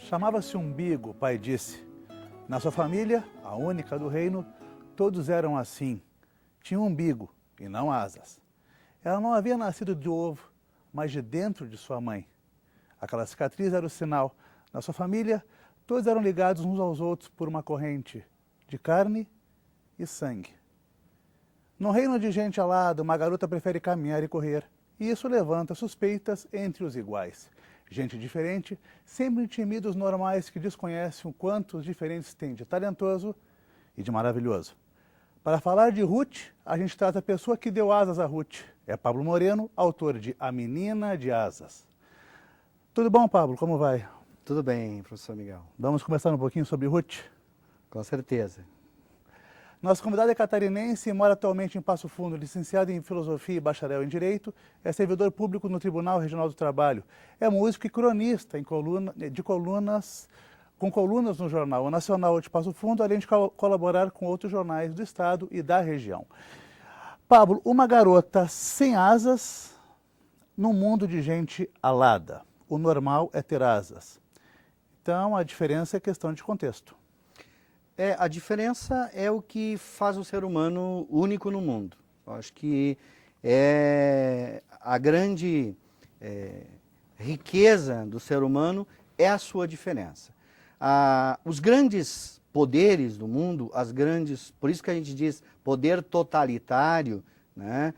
Chamava-se Umbigo, o pai disse. Na sua família, a única do reino, todos eram assim. Tinha um umbigo e não asas. Ela não havia nascido de ovo, mas de dentro de sua mãe. Aquela cicatriz era o sinal. Na sua família, todos eram ligados uns aos outros por uma corrente de carne e sangue. No reino de gente alada, uma garota prefere caminhar e correr, e isso levanta suspeitas entre os iguais. Gente diferente sempre intimida os normais que desconhecem o quanto os diferentes têm de talentoso e de maravilhoso. Para falar de Ruth, a gente trata a pessoa que deu asas a Ruth. É Pablo Moreno, autor de A Menina de Asas. Tudo bom, Pablo? Como vai? Tudo bem, professor Miguel. Vamos conversar um pouquinho sobre Ruth? Com certeza. Nossa convidada é catarinense e mora atualmente em Passo Fundo, licenciado em Filosofia e bacharel em Direito, é servidor público no Tribunal Regional do Trabalho, é músico e cronista com colunas no jornal Nacional de Passo Fundo, além de colaborar com outros jornais do estado e da região. Pablo, uma garota sem asas num mundo de gente alada. O normal é ter asas. Então, a diferença é questão de contexto. A diferença é o que faz o ser humano único no mundo. Eu acho que a grande riqueza do ser humano é a sua diferença. Os grandes poderes do mundo, por isso que a gente diz poder totalitário, né?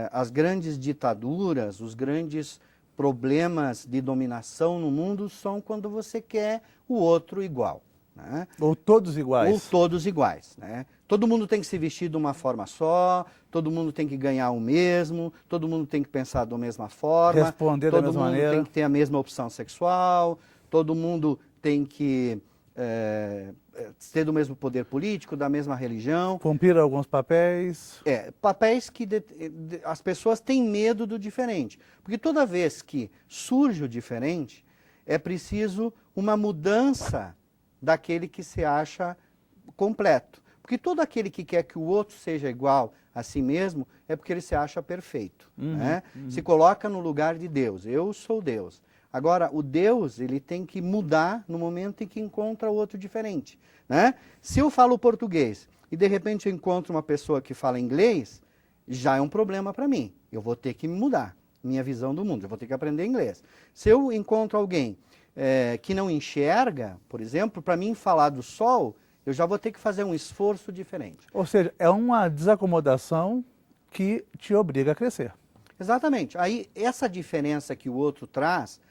As grandes ditaduras, os grandes problemas de dominação no mundo são quando você quer o outro igual. Né? Ou todos iguais. Ou todos iguais. Né? Todo mundo tem que se vestir de uma forma só, todo mundo tem que ganhar o mesmo, todo mundo tem que pensar da mesma forma, responder da mesma maneira, todo mundo tem que ter a mesma opção sexual, todo mundo tem que ser do mesmo poder político, da mesma religião. Cumprir alguns papéis. Papéis que as pessoas têm medo do diferente. Porque toda vez que surge o diferente, é preciso uma mudança daquele que se acha completo. Porque todo aquele que quer que o outro seja igual a si mesmo é porque ele se acha perfeito. Né? Se coloca no lugar de Deus. Eu sou Deus. Agora, o Deus, ele tem que mudar no momento em que encontra o outro diferente. Né? Se eu falo português e de repente eu encontro uma pessoa que fala inglês, já é um problema para mim. Eu vou ter que mudar minha visão do mundo, eu vou ter que aprender inglês. Se eu encontro alguém que não enxerga, por exemplo, para mim falar do sol, eu já vou ter que fazer um esforço diferente. Ou seja, é uma desacomodação que te obriga a crescer. Exatamente. Aí, essa diferença que o outro traz,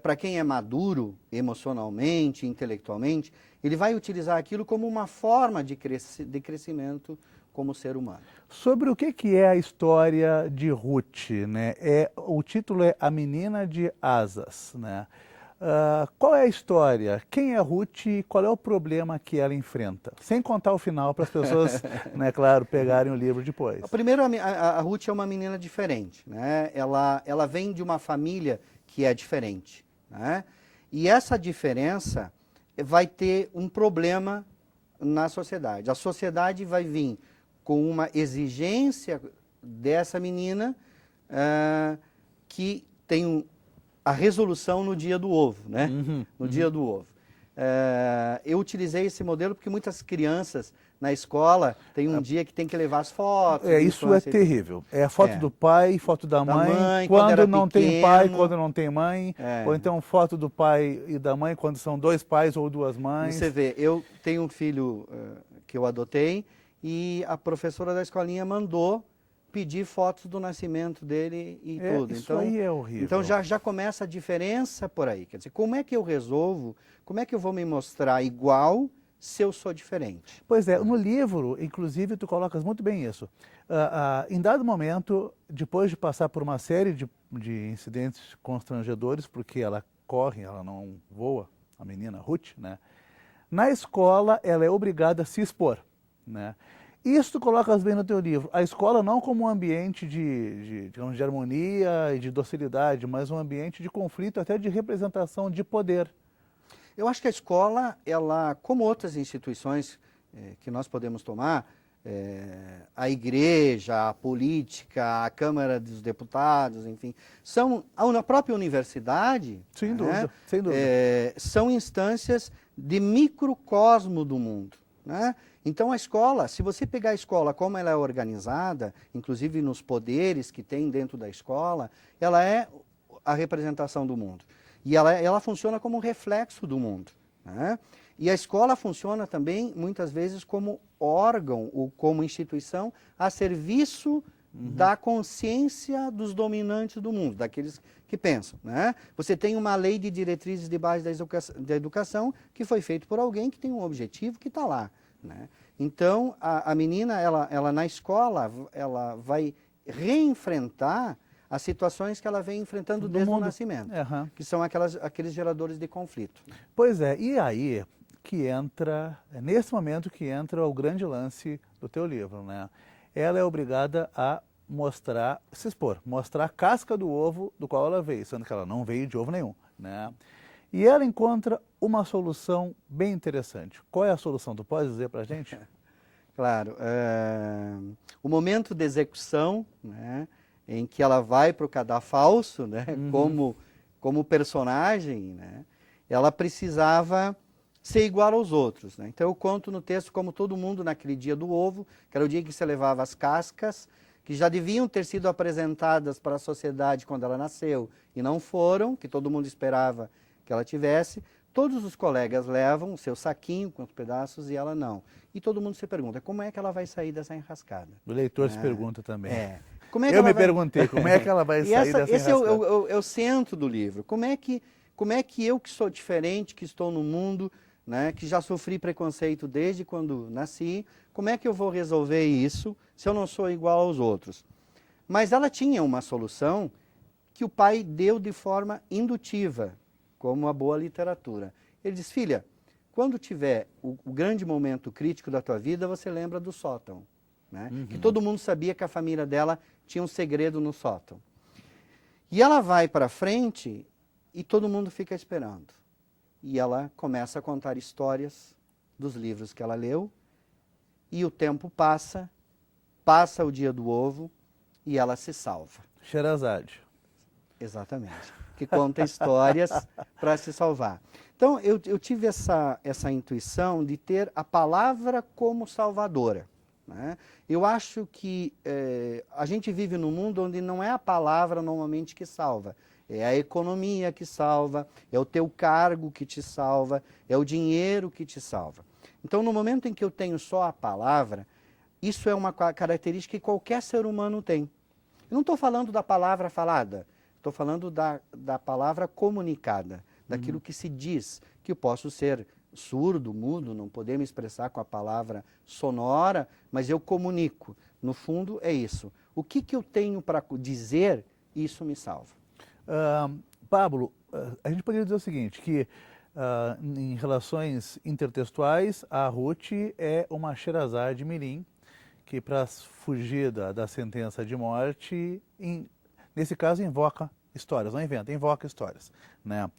para quem é maduro emocionalmente, intelectualmente, ele vai utilizar aquilo como uma forma de crescimento como ser humano. Sobre o que é a história de Ruth, né? O título é A Menina de Asas, né? Qual é a história? Quem é Ruth e qual é o problema que ela enfrenta? Sem contar o final para as pessoas, né, claro, pegarem o livro depois. Primeiro, a Ruth é uma menina diferente. Né? Ela vem de uma família que é diferente. Né? E essa diferença vai ter um problema na sociedade. A sociedade vai vir com uma exigência dessa menina que tem a resolução no dia do ovo, né? No dia do ovo. Eu utilizei esse modelo porque muitas crianças na escola tem um dia que tem que levar as fotos. Isso é terrível. É a foto do pai, foto da mãe quando não tem pai, quando não tem mãe, ou então foto do pai e da mãe quando são dois pais ou duas mães. Você vê, eu tenho um filho que eu adotei e a professora da escolinha mandou pedir fotos do nascimento dele e tudo. Isso então, aí é horrível. Então já começa a diferença por aí. Quer dizer, como é que eu resolvo, como é que eu vou me mostrar igual se eu sou diferente? Pois é, no livro, inclusive, tu colocas muito bem isso. Em dado momento, depois de passar por uma série de incidentes constrangedores, porque ela corre, ela não voa, a menina Ruth, né? Na escola, ela é obrigada a se expor, né? Isso tu colocas bem no teu livro. A escola não como um ambiente digamos, de harmonia e de docilidade, mas um ambiente de conflito, até de representação de poder. Eu acho que a escola, ela, como outras instituições que nós podemos tomar, a igreja, a política, a Câmara dos Deputados, enfim, na própria universidade, Sem dúvida, né, sem dúvida. são instâncias de microcosmo do mundo, né? Então a escola, se você pegar a escola como ela é organizada, inclusive nos poderes que tem dentro da escola, ela é a representação do mundo. E ela funciona como um reflexo do mundo, né? E a escola funciona também, muitas vezes, como órgão ou como instituição a serviço da consciência dos dominantes do mundo, daqueles que pensam, né? Você tem uma lei de diretrizes de base da educação que foi feita por alguém que tem um objetivo que está lá, né? Então, a menina, ela na escola, ela vai reenfrentar as situações que ela vem enfrentando desde o nascimento, que são aqueles geradores de conflito. Pois é, e aí que entra, é nesse momento que entra o grande lance do teu livro, né? Ela é obrigada a mostrar, se expor, mostrar a casca do ovo do qual ela veio, sendo que ela não veio de ovo nenhum, né? E ela encontra uma solução bem interessante. Qual é a solução? Tu pode dizer pra gente? Claro, o momento de execução, né, em que ela vai para o cadafalso, né, como personagem, né, ela precisava ser igual aos outros, né? Então eu conto no texto como todo mundo naquele dia do ovo, que era o dia que se levava as cascas, que já deviam ter sido apresentadas para a sociedade quando ela nasceu e não foram, que todo mundo esperava que ela tivesse. Todos os colegas levam o seu saquinho com os pedaços e ela não. E todo mundo se pergunta, como é que ela vai sair dessa enrascada? O leitor se pergunta também. Como é que eu ela me vai... perguntei, como é que ela vai sair dessa enrascada? Esse é o centro do livro. Como é que eu, que sou diferente, que estou no mundo, né, que já sofri preconceito desde quando nasci, como é que eu vou resolver isso se eu não sou igual aos outros? Mas ela tinha uma solução que o pai deu de forma indutiva, como a boa literatura. Ele diz, filha, quando tiver o grande momento crítico da tua vida, você lembra do sótão, né? Que todo mundo sabia que a família dela tinha um segredo no sótão. E ela vai para frente e todo mundo fica esperando. E ela começa a contar histórias dos livros que ela leu, e o tempo passa o dia do ovo, e ela se salva. Sherazade. Exatamente. Que conta histórias para se salvar. Então, eu tive essa intuição de ter a palavra como salvadora, né? Eu acho que a gente vive num mundo onde não é a palavra normalmente que salva. É a economia que salva, é o teu cargo que te salva, é o dinheiro que te salva. Então, no momento em que eu tenho só a palavra, isso é uma característica que qualquer ser humano tem. Eu não estou falando da palavra falada, estou falando da palavra comunicada, daquilo que se diz, que eu posso ser surdo, mudo, não poder me expressar com a palavra sonora, mas eu comunico. No fundo, é isso. O que eu tenho para dizer, isso me salva. Pablo, a gente poderia dizer o seguinte, que em relações intertextuais, a Ruth é uma Sherazade mirim, que para fugir da sentença de morte, nesse caso invoca histórias, não inventa, invoca histórias, né?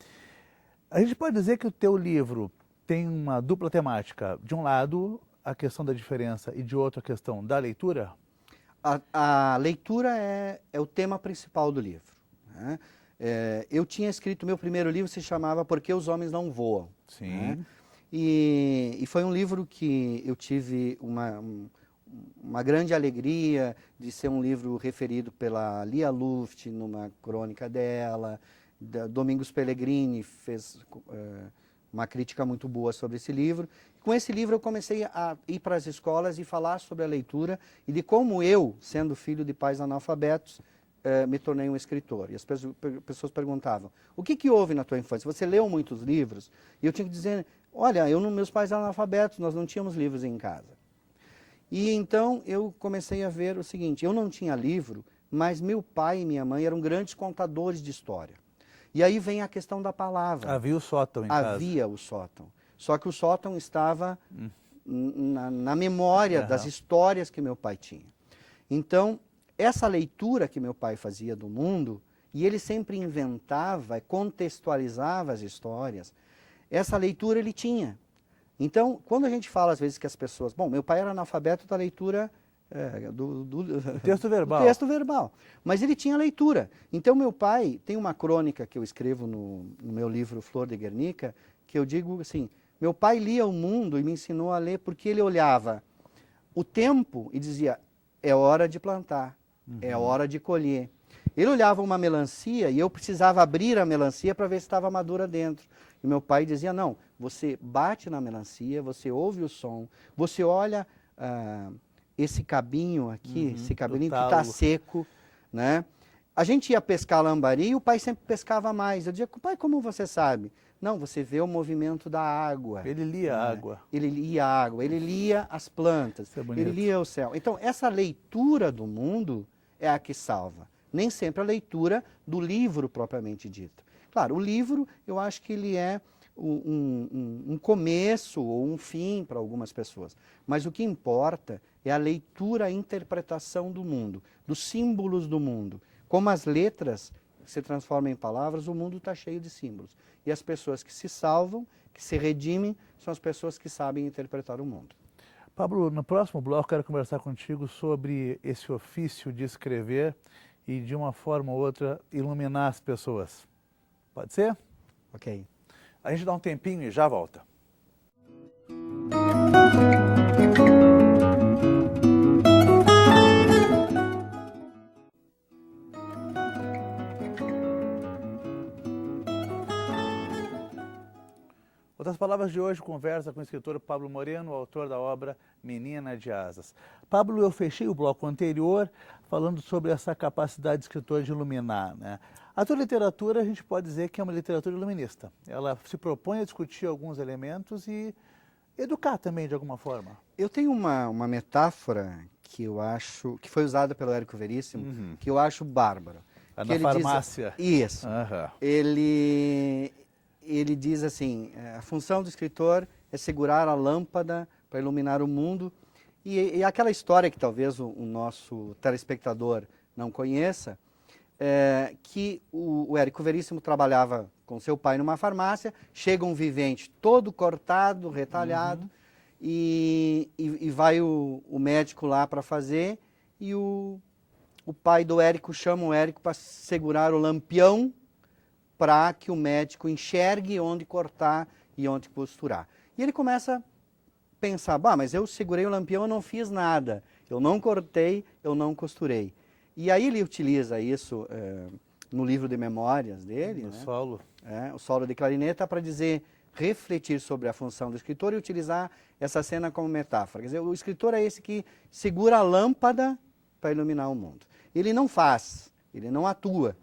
A gente pode dizer que o teu livro tem uma dupla temática, de um lado a questão da diferença e de outro a questão da leitura? A leitura é o tema principal do livro, né? Eu tinha escrito, meu primeiro livro se chamava Por que os Homens Não Voam. Sim. Né? E foi um livro que eu tive uma grande alegria de ser um livro referido pela Lia Luft numa crônica dela. Domingos Pellegrini fez uma crítica muito boa sobre esse livro. Com esse livro eu comecei a ir para as escolas e falar sobre a leitura e de como eu, sendo filho de pais analfabetos, me tornei um escritor. E as pessoas perguntavam, o que houve na tua infância? Você leu muitos livros? E eu tinha que dizer, olha, meus pais eram analfabetos, nós não tínhamos livros em casa. E então eu comecei a ver o seguinte, eu não tinha livro, mas meu pai e minha mãe eram grandes contadores de história. E aí vem a questão da palavra. Havia o sótão em casa. Havia o sótão. Só que o sótão estava na memória das histórias que meu pai tinha. Então, essa leitura que meu pai fazia do mundo, e ele sempre inventava, contextualizava as histórias, essa leitura ele tinha. Então, quando a gente fala às vezes que as pessoas... Bom, meu pai era analfabeto da leitura do Texto verbal. do texto verbal, mas ele tinha leitura. Então, meu pai, tem uma crônica que eu escrevo no meu livro Flor de Guernica, que eu digo assim, meu pai lia o mundo e me ensinou a ler porque ele olhava o tempo e dizia, é hora de plantar, é hora de colher. Ele olhava uma melancia e eu precisava abrir a melancia para ver se estava madura dentro. E meu pai dizia, não, você bate na melancia, você ouve o som, você olha esse cabinho aqui, esse cabelinho que está seco, né? A gente ia pescar lambari e o pai sempre pescava mais. Eu dizia, pai, como você sabe? Não, você vê o movimento da água. Ele lia a água. Ele lia a água, ele lia as plantas, ele lia o céu. Então, essa leitura do mundo é a que salva. Nem sempre a leitura do livro propriamente dito. Claro, o livro, eu acho que ele é um começo ou um fim para algumas pessoas. Mas o que importa é a leitura, a interpretação do mundo, dos símbolos do mundo. Como as letras se transformam em palavras, o mundo está cheio de símbolos. E as pessoas que se salvam, que se redimem, são as pessoas que sabem interpretar o mundo. Pablo, no próximo bloco quero conversar contigo sobre esse ofício de escrever e, de uma forma ou outra, iluminar as pessoas. Pode ser? Ok. A gente dá um tempinho e já volta. Outras Palavras de hoje conversa com o escritor Pablo Moreno, autor da obra Menina de Asas. Pablo, eu fechei o bloco anterior falando sobre essa capacidade de escritor de iluminar, né? A tua literatura, a gente pode dizer que é uma literatura iluminista. Ela se propõe a discutir alguns elementos e educar também, de alguma forma. Eu tenho uma metáfora que eu acho, que foi usada pelo Érico Veríssimo, que eu acho bárbara. Na farmácia. Isso. Ele diz assim, a função do escritor é segurar a lâmpada para iluminar o mundo. E aquela história que talvez o nosso telespectador não conheça, que o Érico Veríssimo trabalhava com seu pai numa farmácia, chega um vivente todo cortado, retalhado, e vai o médico lá para fazer, e o pai do Érico chama o Érico para segurar o lampião, para que o médico enxergue onde cortar e onde costurar. E ele começa a pensar, mas eu segurei o lampião e não fiz nada. Eu não cortei, eu não costurei. E aí ele utiliza isso no livro de memórias dele, no solo. O solo de clarineta, para refletir sobre a função do escritor e utilizar essa cena como metáfora. Quer dizer, o escritor é esse que segura a lâmpada para iluminar o mundo. Ele não faz, ele não atua.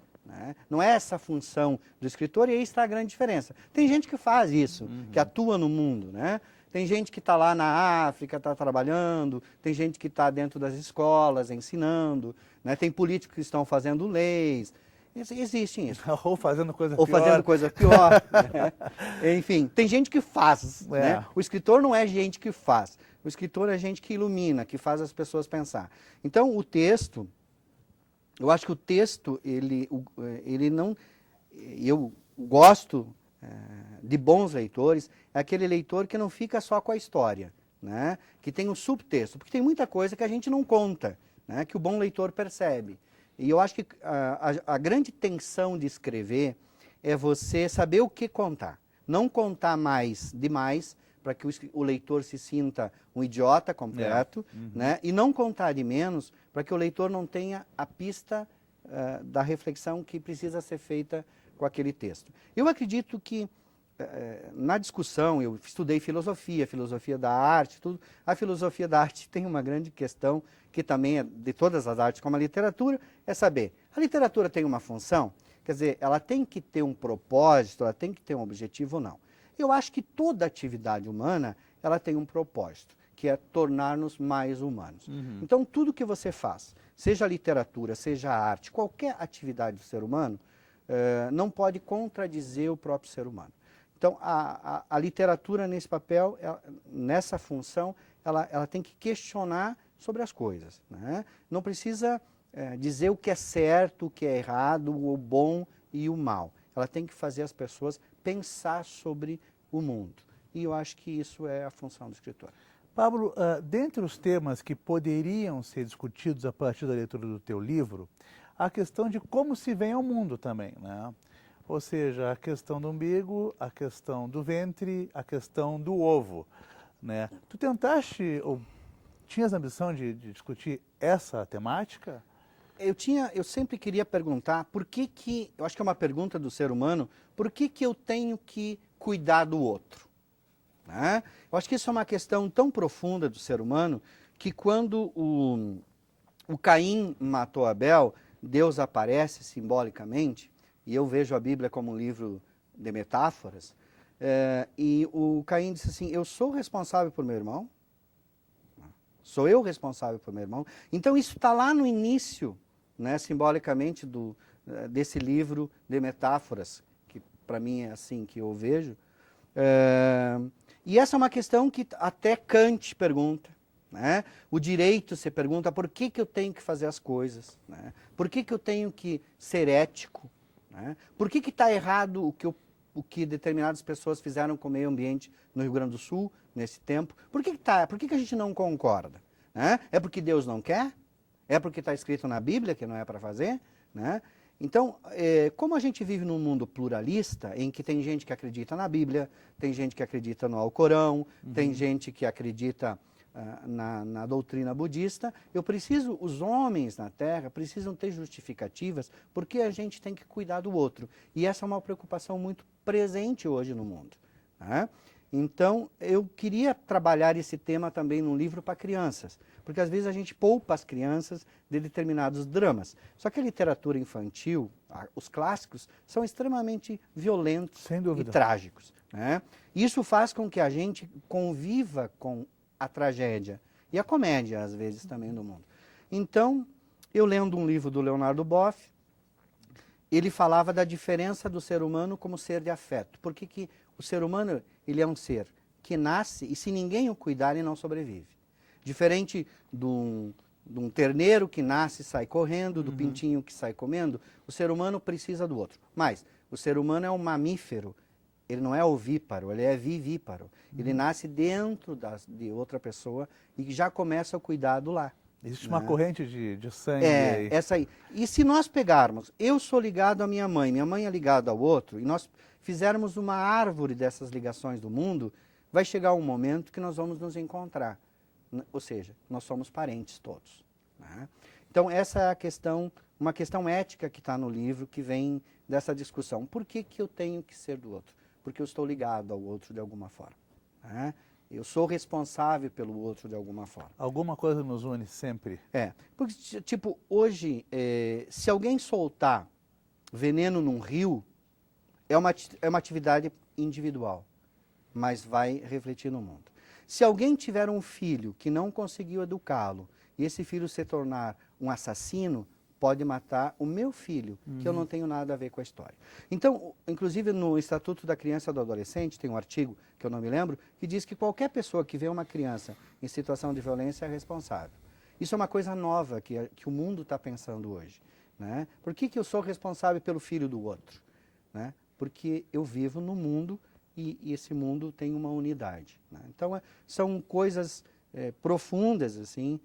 Não é essa a função do escritor, e aí está a grande diferença. Tem gente que faz isso, que atua no mundo, né? Tem gente que está lá na África, está trabalhando, tem gente que está dentro das escolas ensinando, né? Tem políticos que estão fazendo leis, existem isso. Ou fazendo coisa pior. Ou fazendo coisa pior. Né? Enfim, tem gente que faz. Né? O escritor não é gente que faz, o escritor é gente que ilumina, que faz as pessoas pensar. Então, o texto... Eu acho que o texto, ele não... Eu gosto de bons leitores, é aquele leitor que não fica só com a história, né? Que tem um subtexto, porque tem muita coisa que a gente não conta, né? Que o bom leitor percebe. E eu acho que a grande tensão de escrever é você saber o que contar. Não contar mais demais, para que o leitor se sinta um idiota completo, né? E não contar de menos, para que o leitor não tenha a pista da reflexão que precisa ser feita com aquele texto. Eu acredito que, na discussão, eu estudei filosofia da arte, tudo. A filosofia da arte tem uma grande questão, que também é de todas as artes, como a literatura, é saber, a literatura tem uma função? Quer dizer, ela tem que ter um propósito, ela tem que ter um objetivo ou não? Eu acho que toda atividade humana, ela tem um propósito, que é tornar-nos mais humanos. Então, tudo que você faz, seja a literatura, seja a arte, qualquer atividade do ser humano, não pode contradizer o próprio ser humano. Então, a literatura nesse papel, nessa função, ela tem que questionar sobre as coisas, né? Não precisa dizer o que é certo, o que é errado, o bom e o mal. Ela tem que fazer as pessoas pensar sobre o mundo. e eu acho que isso é a função do escritor. Pablo, dentre os temas que poderiam ser discutidos a partir da leitura do teu livro, a questão de como se vem ao mundo também, né? Ou seja, a questão do umbigo, a questão do ventre, a questão do ovo, né? Tu tentaste ou tinhas a ambição de discutir essa temática? Eu sempre queria perguntar eu acho que é uma pergunta do ser humano, por que eu tenho que cuidar do outro? Né? Eu acho que isso é uma questão tão profunda do ser humano, que quando o Caim matou Abel, Deus aparece simbolicamente, e eu vejo a Bíblia como um livro de metáforas, e o Caim disse assim, eu sou responsável por meu irmão? Sou eu responsável por meu irmão? Então isso está lá no início, né, simbolicamente, desse livro de metáforas, que para mim é assim que eu vejo. E essa é uma questão que até Kant pergunta. Né? O direito se pergunta por que eu tenho que fazer as coisas, né? Por que eu tenho que ser ético, né? Por que está errado o que determinadas pessoas fizeram com o meio ambiente no Rio Grande do Sul nesse tempo? Por que a gente não concorda? Né? É porque Deus não quer? É porque está escrito na Bíblia que não é para fazer? Né? Então, como a gente vive num mundo pluralista, em que tem gente que acredita na Bíblia, tem gente que acredita no Alcorão, tem gente que acredita na doutrina budista, os homens na Terra precisam ter justificativas porque a gente tem que cuidar do outro. E essa é uma preocupação muito presente hoje no mundo. Né? Então, eu queria trabalhar esse tema também num livro para crianças, porque às vezes a gente poupa as crianças de determinados dramas. Só que a literatura infantil, os clássicos, são extremamente violentos e trágicos. Né? Isso faz com que a gente conviva com a tragédia e a comédia, às vezes, também do mundo. Então, eu lendo um livro do Leonardo Boff, ele falava da diferença do ser humano como ser de afeto. Por que o ser humano ele é um ser que nasce e se ninguém o cuidar, ele não sobrevive. Diferente de um terneiro que nasce e sai correndo, do pintinho que sai comendo, o ser humano precisa do outro. Mas o ser humano é um mamífero, ele não é ovíparo, ele é vivíparo. Ele nasce dentro de outra pessoa e já começa o cuidado lá. Existe uma corrente de sangue aí. Essa aí. E se nós pegarmos, eu sou ligado à minha mãe é ligada ao outro, e nós fizermos uma árvore dessas ligações do mundo, vai chegar um momento que nós vamos nos encontrar. Ou seja, nós somos parentes todos. Né? Então essa é a questão, uma questão ética que está no livro, que vem dessa discussão. Por que eu tenho que ser do outro? Porque eu estou ligado ao outro de alguma forma. Né? Eu sou responsável pelo outro de alguma forma. Alguma coisa nos une sempre. Porque, tipo, hoje, se alguém soltar veneno num rio, é uma atividade individual, mas vai refletir no mundo. Se alguém tiver um filho que não conseguiu educá-lo, e esse filho se tornar um assassino, pode matar o meu filho, que eu não tenho nada a ver com a história. Então, inclusive no Estatuto da Criança e do Adolescente, tem um artigo, que eu não me lembro, que diz que qualquer pessoa que vê uma criança em situação de violência é responsável. Isso é uma coisa nova que o mundo está pensando hoje. Né? Por que eu sou responsável pelo filho do outro? Né? Porque eu vivo no mundo e esse mundo tem uma unidade. Né? Então, são coisas profundas, assim,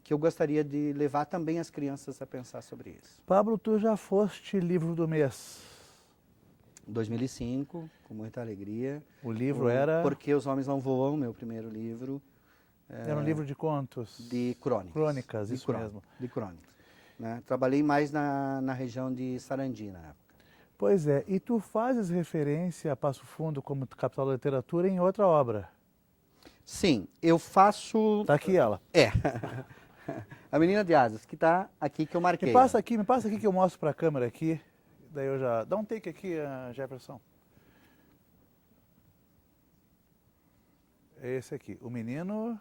que eu gostaria de levar também as crianças a pensar sobre isso. Pablo, tu já foste livro do mês? 2005, com muita alegria. O livro era? Porque os Homens Não Voam, meu primeiro livro. Era um livro de contos? De crônicas. Crônicas, isso mesmo. De crônicas. Né? Trabalhei mais na região de Sarandi na época. Pois é, e tu fazes referência a Passo Fundo como capital da literatura em outra obra? Sim, eu faço... Está aqui ela. A Menina de Asas, que está aqui, que eu marquei. Me passa aqui que eu mostro para a câmera aqui. Daí eu já... Dá um take aqui, Jefferson. É esse aqui, O Menino...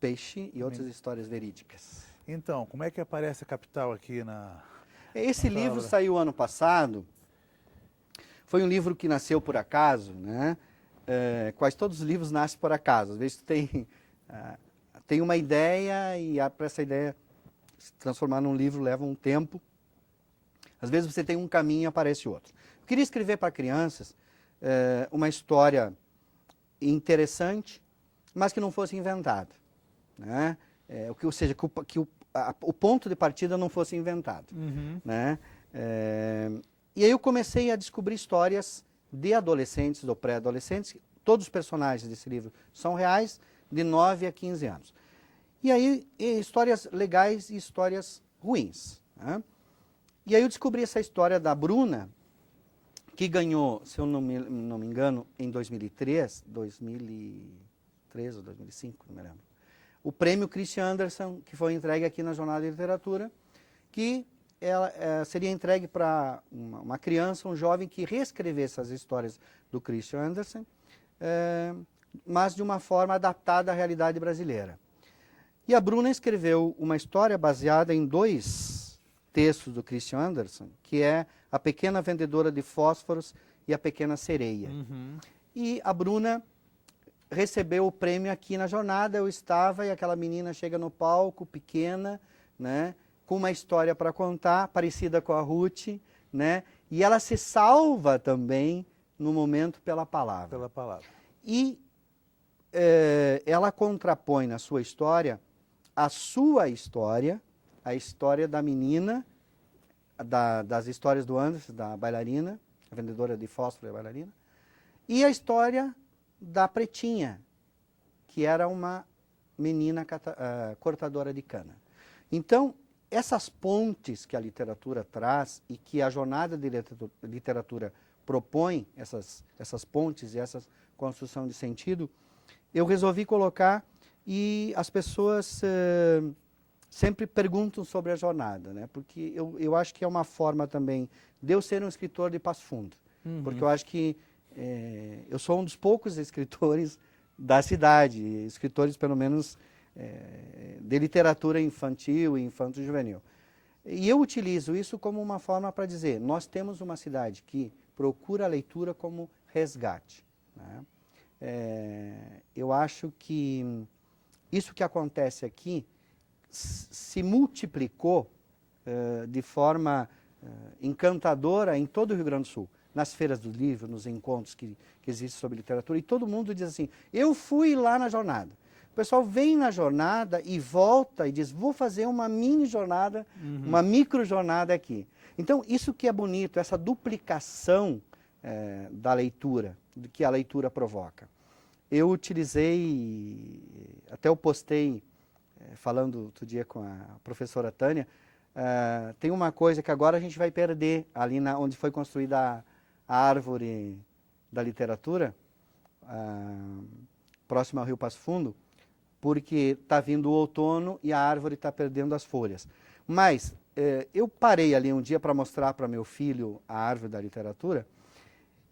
Peixe e Outras Histórias Verídicas. Então, como é que aparece a capital aqui na... Esse livro saiu ano passado. Foi um livro que nasceu por acaso, né? Quase todos os livros nascem por acaso. Às vezes tem uma ideia e para essa ideia se transformar num livro leva um tempo. Às vezes você tem um caminho e aparece outro. Eu queria escrever para crianças uma história interessante, mas que não fosse inventado, né? Ou seja, que o ponto de partida não fosse inventado, né? E aí eu comecei a descobrir histórias de adolescentes ou pré-adolescentes. Todos os personagens desse livro são reais, de 9 a 15 anos. E aí, histórias legais e histórias ruins, né? E aí eu descobri essa história da Bruna, que ganhou, se eu não me engano, em 2003 ou 2005, não me lembro, o prêmio Christian Andersen, que foi entregue aqui na Jornada de Literatura, que ela seria entregue para uma criança, um jovem que reescrevesse as histórias do Christian Andersen, mas de uma forma adaptada à realidade brasileira. E a Bruna escreveu uma história baseada em 2 textos do Christian Andersen, que é A Pequena Vendedora de Fósforos e A Pequena Sereia. E a Bruna recebeu o prêmio aqui na jornada, eu estava, e aquela menina chega no palco, pequena, né, com uma história para contar, parecida com a Ruth, né, e ela se salva também no momento pela palavra. Pela palavra. E ela contrapõe na sua história a sua história, a história da menina, das histórias do Andersen, da bailarina, a vendedora de fósforo e a bailarina, e a história da Pretinha, que era uma menina cortadora de cana. Então, essas pontes que a literatura traz e que a jornada de literatura propõe, essas pontes e essa construção de sentido, eu resolvi colocar, e as pessoas sempre perguntam sobre a jornada, né? Porque eu acho que é uma forma também de eu ser um escritor de Passo Fundo, porque eu acho que eu sou um dos poucos escritores da cidade, escritores pelo menos de literatura infantil e infanto-juvenil. E eu utilizo isso como uma forma para dizer, nós temos uma cidade que procura a leitura como resgate, né? Eu acho que isso que acontece aqui se multiplicou de forma encantadora em todo o Rio Grande do Sul, nas feiras do livro, nos encontros que existem sobre literatura, e todo mundo diz assim, eu fui lá na jornada. O pessoal vem na jornada e volta e diz, vou fazer uma mini jornada, uma micro jornada aqui. Então, isso que é bonito, essa duplicação da leitura, do que a leitura provoca. Eu utilizei, até eu postei, falando outro dia com a professora Tânia, tem uma coisa que agora a gente vai perder, ali onde foi construída a árvore da literatura, próximo ao Rio Passo Fundo, porque está vindo o outono e a árvore está perdendo as folhas. Mas eu parei ali um dia para mostrar para meu filho a árvore da literatura,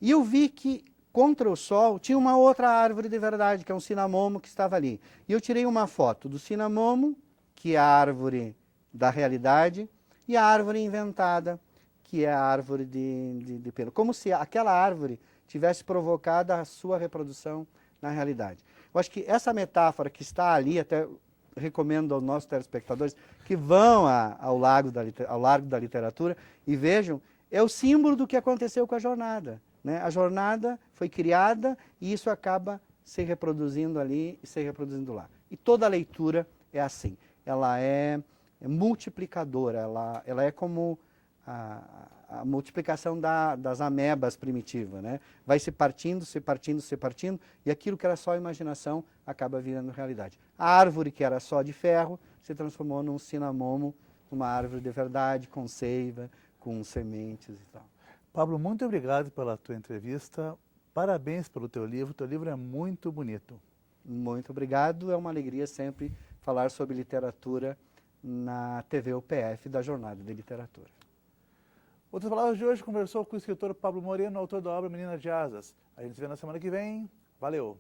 e eu vi que contra o sol tinha uma outra árvore de verdade, que é um cinamomo que estava ali. E eu tirei uma foto do cinamomo, que é a árvore da realidade, e a árvore inventada, que é a árvore de pelo. Como se aquela árvore tivesse provocado a sua reprodução na realidade. Eu acho que essa metáfora que está ali, até recomendo aos nossos telespectadores que vão ao Largo da Literatura e vejam, é o símbolo do que aconteceu com a jornada, né? A jornada foi criada e isso acaba se reproduzindo ali e se reproduzindo lá. E toda a leitura é assim, ela é multiplicadora, ela é como a multiplicação das amebas primitivas, né? Vai se partindo, se partindo, se partindo, e aquilo que era só imaginação acaba virando realidade. A árvore que era só de ferro se transformou num cinamomo, uma árvore de verdade, com seiva, com sementes e tal. Pablo, muito obrigado pela tua entrevista, parabéns pelo teu livro é muito bonito. Muito obrigado, é uma alegria sempre falar sobre literatura na TV UPF da Jornada de Literatura. Outras Palavras de hoje conversou com o escritor Pablo Moreno, autor da obra Menina de Asas. A gente se vê na semana que vem. Valeu!